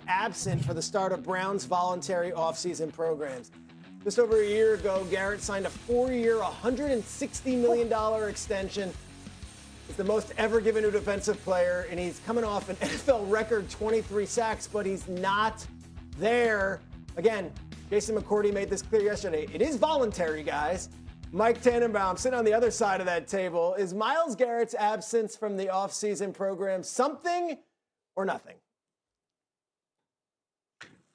absent for the start of Brown's voluntary offseason programs. Just over a year ago, Garrett signed a 4-year, $160 million extension. It's the most ever given to a defensive player, and he's coming off an NFL record 23 sacks, but he's not there. Again, Jason McCourty made this clear yesterday. It is voluntary, guys. Mike Tannenbaum sitting on the other side of that table. Is Myles Garrett's absence from the offseason program something or nothing?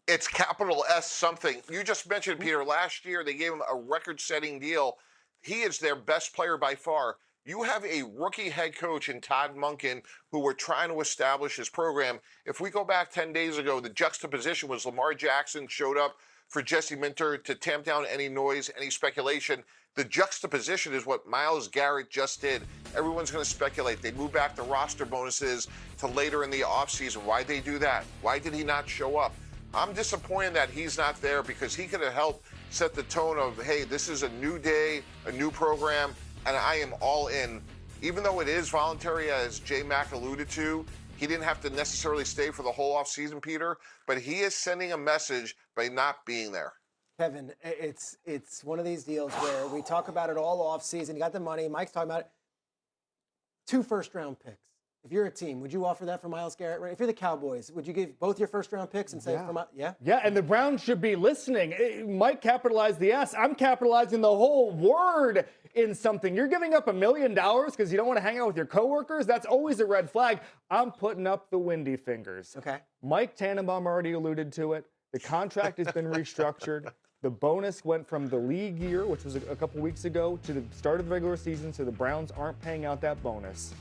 It's capital S something. You just mentioned, Peter, last year they gave him a record-setting deal. He is their best player by far. You have a rookie head coach in Todd Monken who were trying to establish his program. If we go back 10 days ago, the juxtaposition was Lamar Jackson showed up for Jesse Minter to tamp down any noise, any speculation. The juxtaposition is what Myles Garrett just did. Everyone's going to speculate. They moved back the roster bonuses to later in the offseason. Why'd they do that? Why did he not show up? I'm disappointed that he's not there because he could have helped set the tone of, hey, this is a new day, a new program, and I am all in. Even though it is voluntary, as J. Mack alluded to, he didn't have to necessarily stay for the whole offseason, Peter, but he is sending a message by not being there. Kevin, it's one of these deals where we talk about it all offseason. You got the money. Mike's talking about it. 2 first-round picks. If you're a team, would you offer that for Myles Garrett? Right? If you're the Cowboys, would you give both your first-round picks and say, yeah? Yeah, and the Browns should be listening. Mike capitalized the S. I'm capitalizing the whole word in something. You're giving up $1 million because you don't want to hang out with your coworkers? That's always a red flag. I'm putting up the windy fingers. Okay. Mike Tannenbaum already alluded to it. The contract has been restructured. The bonus went from the league year, which was a couple weeks ago, to the start of the regular season, so the Browns aren't paying out that bonus.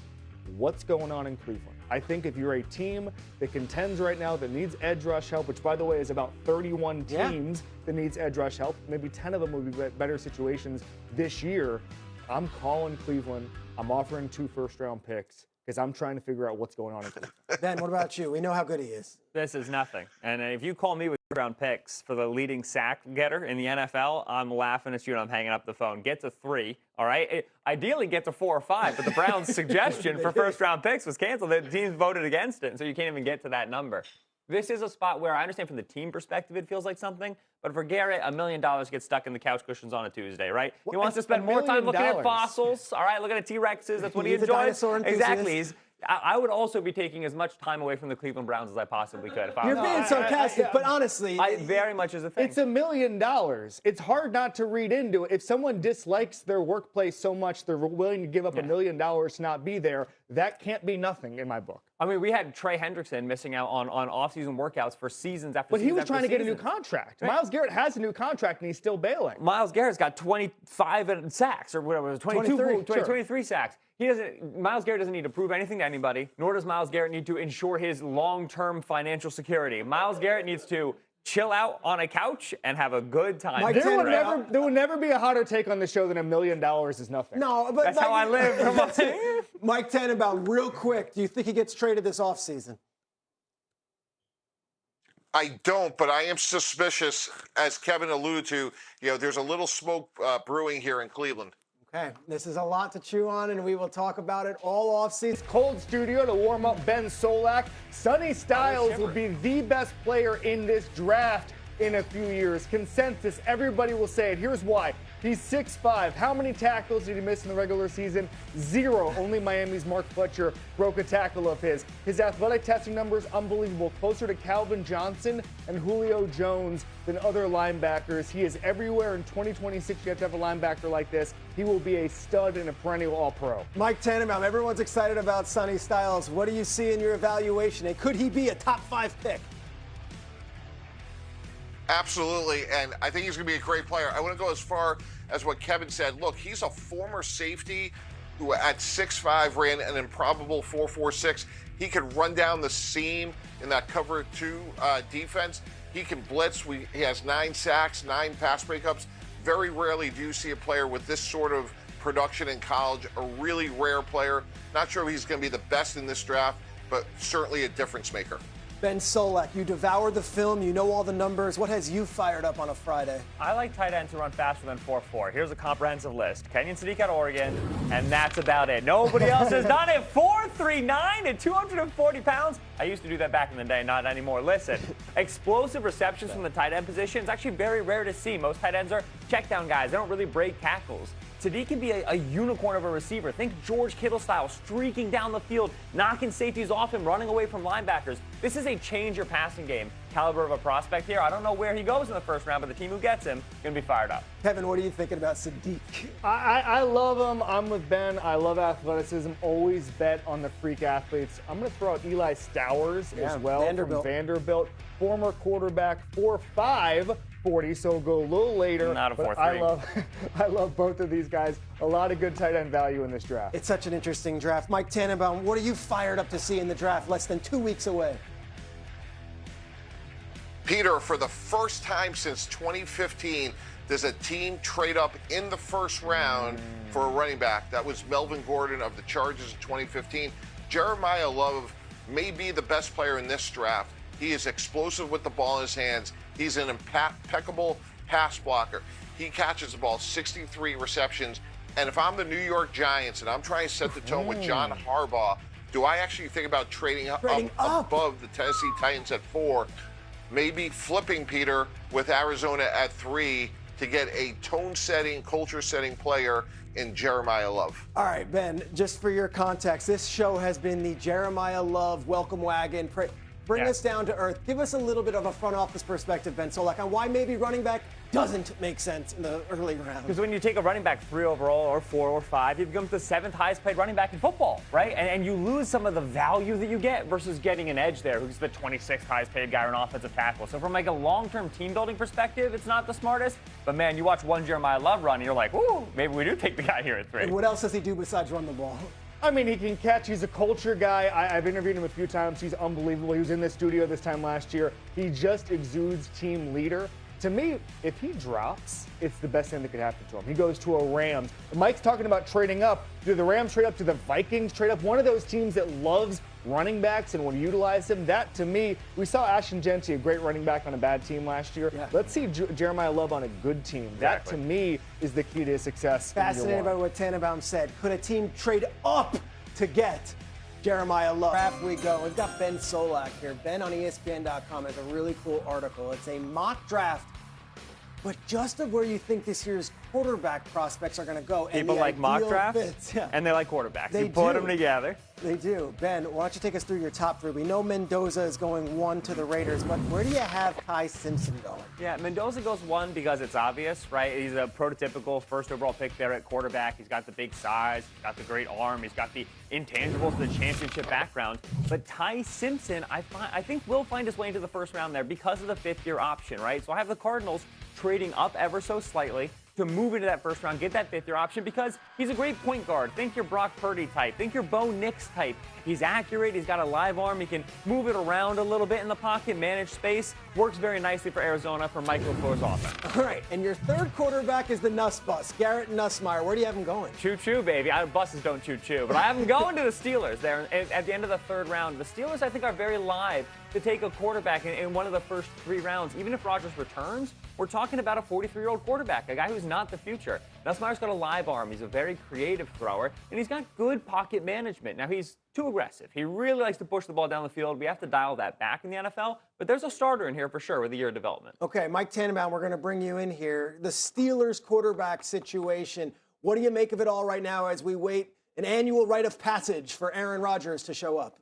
What's going on in Cleveland? I think if you're a team that contends right now that needs edge rush help, which, by the way, is about 31 teams that needs edge rush help, maybe 10 of them will be better situations this year. I'm calling Cleveland. I'm offering 2 first-round picks because I'm trying to figure out what's going on in Cleveland. Ben, what about you? We know how good he is. This is nothing. And if you call me with round picks for the leading sack getter in the NFL, I'm laughing at you and I'm hanging up the phone. Get to 3, all right? Ideally, get to 4 or 5, but the Browns' suggestion for first-round picks was canceled. The teams voted against it, and so you can't even get to that number. This is a spot where I understand from the team perspective it feels like something, but for Garrett, $1 million gets stuck in the couch cushions on a Tuesday, right? He wants to spend more time looking at fossils, all right, looking at T-Rexes. That's what he enjoys. Exactly. I would also be taking as much time away from the Cleveland Browns as I possibly could. If You're being sarcastic, but honestly. I very much is a thing. It's $1 million. It's hard not to read into it. If someone dislikes their workplace so much they're willing to give up $1 million to not be there, that can't be nothing in my book. I mean, we had Trey Hendrickson missing out on off-season workouts for seasons after season. But he was trying to get a new season. Contract. Right. Myles Garrett has a new contract, and he's still bailing. Myles Garrett's got 25 sacks, or whatever it was, 23 sacks. Myles Garrett doesn't need to prove anything to anybody, nor does Myles Garrett need to ensure his long-term financial security. Myles Garrett needs to chill out on a couch and have a good time. There would never be a hotter take on the show than $1 million is nothing. No, but that's how I live. Mike Tannenbaum, real quick, do you think he gets traded this offseason? I don't, but I am suspicious, as Kevin alluded to, there's a little smoke brewing here in Cleveland. Okay, this is a lot to chew on, and we will talk about it all offseason. Cold studio to warm up Ben Solak. Sonny Styles will be the best player in this draft in a few years. Consensus, everybody will say it. Here's why. He's 6'5". How many tackles did he miss in the regular season? 0. Only Miami's Mark Fletcher broke a tackle of his. His athletic testing numbers, unbelievable. Closer to Calvin Johnson and Julio Jones than other linebackers. He is everywhere. In 2026, you have to have a linebacker like this. He will be a stud and a perennial All-Pro. Mike Tannenbaum, everyone's excited about Sonny Styles. What do you see in your evaluation? And could he be a top 5 pick? Absolutely, and I think he's going to be a great player. I want to go as far as what Kevin said. Look, he's a former safety who at 6'5" ran an improbable 4.46. He could run down the seam in that cover 2 defense. He can blitz. He has 9 sacks, 9 pass breakups. Very rarely do you see a player with this sort of production in college, a really rare player. Not sure if he's going to be the best in this draft, but certainly a difference maker. Ben Solak, you devoured the film. You know all the numbers. What has you fired up on a Friday? I like tight ends who run faster than 4.4. Here's a comprehensive list. Kenyon Sadiq at Oregon, and that's about it. Nobody else has done it. 4.39 at 240 pounds. I used to do that back in the day, not anymore. Listen, explosive receptions from the tight end position is actually very rare to see. Most tight ends are check down guys. They don't really break tackles. Sadiq can be a unicorn of a receiver. Think George Kittle style, streaking down the field, knocking safeties off him, running away from linebackers. This is a change your passing game caliber of a prospect here. I don't know where he goes in the first round, but the team who gets him is going to be fired up. Kevin, what are you thinking about Sadiq? I love him. I'm with Ben. I love athleticism. Always bet on the freak athletes. I'm going to throw out Eli Stowers as well from Vanderbilt. Former quarterback, 4.5. 40, so go a little later. Not a 4.3. I love both of these guys. A lot of good tight end value in this draft. It's such an interesting draft. Mike Tannenbaum, what are you fired up to see in the draft less than 2 weeks away? Peter, for the first time since 2015, does a team trade up in the first round for a running back? That was Melvin Gordon of the Chargers in 2015. Jeremiah Love may be the best player in this draft. He is explosive with the ball in his hands. He's an impeccable pass blocker. He catches the ball 63 receptions. And if I'm the New York Giants and I'm trying to set the tone with John Harbaugh, do I actually think about trading up above the Tennessee Titans at 4? Maybe flipping, Peter, with Arizona at 3 to get a tone-setting, culture-setting player in Jeremiah Love. All right, Ben, just for your context, this show has been the Jeremiah Love welcome wagon. Bring us down to earth. Give us a little bit of a front office perspective, Ben Solak, on why maybe running back doesn't make sense in the early round. Because when you take a running back 3 overall or 4 or 5, you become the 7th highest paid running back in football, right? And you lose some of the value that you get versus getting an edge there, who's the 26th highest paid guy or an offensive tackle. So from like a long-term team building perspective, it's not the smartest. But man, you watch one Jeremiah Love run, and you're like, ooh, maybe we do take the guy here at 3. And what else does he do besides run the ball? I mean, he can catch. He's a culture guy. I've interviewed him a few times. He's unbelievable. He was in the studio this time last year. He just exudes team leader. To me, if he drops, it's the best thing that could happen to him. He goes to a Rams. Mike's talking about trading up. Do the Rams trade up? Do the Vikings trade up? One of those teams that loves running backs and will utilize them. That, to me, we saw Ashton Genty, a great running back on a bad team last year. Yeah. Let's see Jeremiah Love on a good team. Exactly. That, to me, is the key to his success. Fascinated by what Tannenbaum said. Could a team trade up to get Jeremiah Love? Draft we go. We've got Ben Solak here. Ben on ESPN.com has a really cool article. It's a mock draft, but just of where you think this year's quarterback prospects are going to go. People like mock drafts, and they like quarterbacks. They put them together. They do. Ben, why don't you take us through your top 3? We know Mendoza is going 1 to the Raiders, but where do you have Ty Simpson going? Yeah, Mendoza goes 1 because it's obvious, right? He's a prototypical first overall pick there at quarterback. He's got the big size, he's got the great arm, he's got the intangibles, the championship background. But Ty Simpson, I think will find his way into the first round there because of the 5th-year option, right? So I have the Cardinals trading up ever so slightly to move into that first round, get that 5th-year option because he's a great point guard. Think your Brock Purdy type. Think your Bo Nix type. He's accurate. He's got a live arm. He can move it around a little bit in the pocket, manage space. Works very nicely for Arizona for Mike LaFleur's offense. All right, and your 3rd quarterback is the Nuss Bus, Garrett Nussmeier. Where do you have him going? Choo-choo, baby. Buses don't choo-choo. But I have him going to the Steelers there at the end of the 3rd round. The Steelers, I think, are very live to take a quarterback in one of the first 3 rounds. Even if Rodgers returns, we're talking about a 43-year-old quarterback, a guy who's not the future. Nussmeier's got a live arm. He's a very creative thrower, and he's got good pocket management. Now, he's too aggressive. He really likes to push the ball down the field. We have to dial that back in the NFL, but there's a starter in here for sure with a year of development. Okay, Mike Tannenbaum, we're going to bring you in here. The Steelers quarterback situation. What do you make of it all right now as we wait an annual rite of passage for Aaron Rodgers to show up?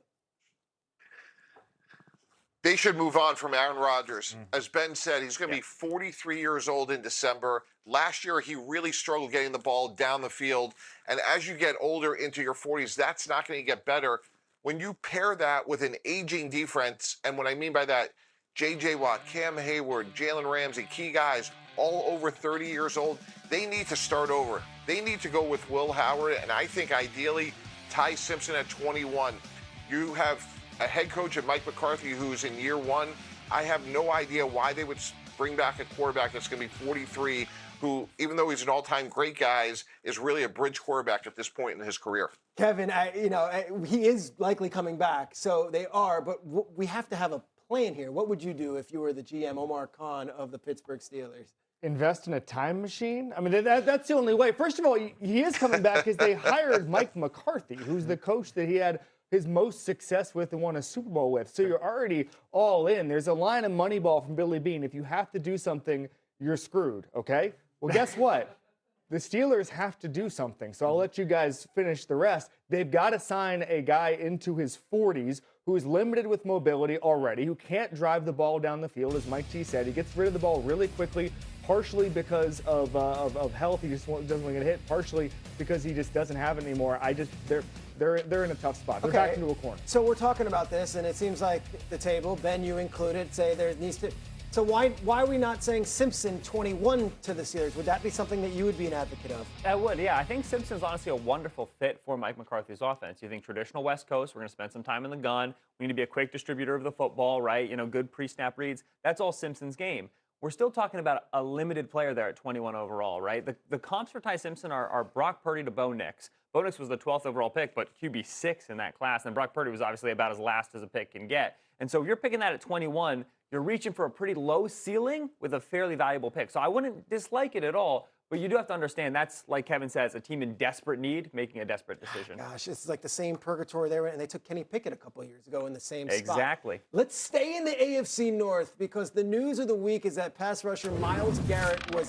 They should move on from Aaron Rodgers. As Ben said, he's going to be 43 years old in December. Last year, he really struggled getting the ball down the field. And as you get older into your 40s, that's not going to get better. When you pair that with an aging defense, and what I mean by that, J.J. Watt, Cam Hayward, Jalen Ramsey, key guys, all over 30 years old, they need to start over. They need to go with Will Howard, and I think ideally Ty Simpson at 21. You have a head coach at Mike McCarthy who's in year 1. I have no idea why they would bring back a quarterback that's going to be 43, who, even though he's an all-time great guy, is really a bridge quarterback at this point in his career. Kevin, he is likely coming back, so they are, but we have to have a plan here. What would you do if you were the GM, Omar Khan, of the Pittsburgh Steelers? Invest in a time machine? I mean, that's the only way. First of all, he is coming back because they hired Mike McCarthy, who's the coach that he had his most success with and won a Super Bowl with. So you're already all in. There's a line of Moneyball from Billy Bean. If you have to do something, you're screwed, okay? Well, guess what? The Steelers have to do something, so I'll let you guys finish the rest. They've got to sign a guy into his 40s who is limited with mobility already, who can't drive the ball down the field, as Mike T said. He gets rid of the ball really quickly, partially because of health. He just doesn't want to get hit, partially because he just doesn't have it anymore. They're in a tough spot. They're back into a corner. So we're talking about this, and it seems like the table, Ben, you included, say there needs to. So why are we not saying Simpson 21 to the Steelers? Would that be something that you would be an advocate of? I would, yeah. I think Simpson's honestly a wonderful fit for Mike McCarthy's offense. You think traditional West Coast, we're going to spend some time in the gun. We need to be a quick distributor of the football, right? You know, good pre-snap reads. That's all Simpson's game. We're still talking about a limited player there at 21 overall, right? The comps for Ty Simpson are Brock Purdy to Bo Nix. Bo Nix was the 12th overall pick, but QB6 in that class. And Brock Purdy was obviously about as last as a pick can get. And so if you're picking that at 21, you're reaching for a pretty low ceiling with a fairly valuable pick. So I wouldn't dislike it at all, but you do have to understand that's, like Kevin says, a team in desperate need making a desperate decision. Gosh, it's like the same purgatory they were in, and they took Kenny Pickett a couple of years ago in the same spot. Exactly. Let's stay in the AFC North because the news of the week is that pass rusher Myles Garrett was